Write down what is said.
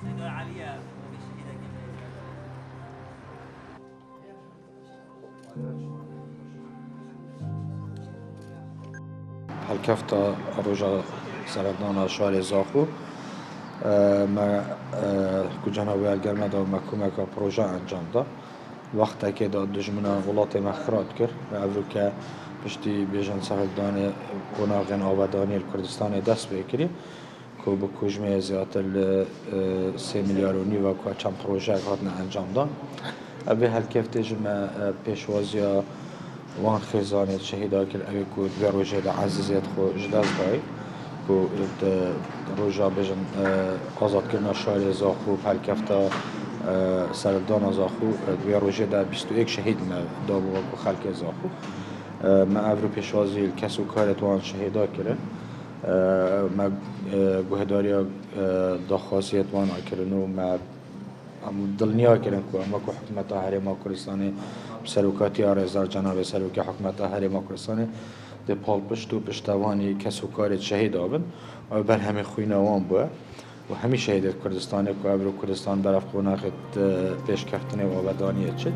صدای علیه شهیده هالكفتا رجع سردانا شوالي زاخو ما كجانا ويا الجرمة دا مكومة كبروجا انجام دا وقتا که دا دجمنا غلاط مخرات کر و او که پشتی بیجن سردان قناغن آبادانی الکردستان دست بکری که با کجمه زیادتر 3 میلیارد و نیو که چند پروژه هاتنا انجام دا اوه هالکفت جمع پیشوازی وان خیزانت شهیدا کر اوه که دو روژه دا عزیزیت خو جداز دای که روژا بیجن آزاد کرنا شهر زاخو هالکفتا سردان زاخو دوی روژه در 21 شهید ما دابو و خلق زاخو ما افرو پیشوازی کسو کارت وان شهیدا کرد ما گوهداری داخواسیت وان کرنو ما دلنیا کردن که اما که حکومت حریم کردستان سروکاتی آرزار جناب سروک حکومت حریم کردستان ده پال پشت و پشتوانی کسو کارت شهید آبن و بر همه خوی نوان بوده و همی شهید کردستان که ابرو کردستان برف قناقت پیش کفتنه و آبادانیت شد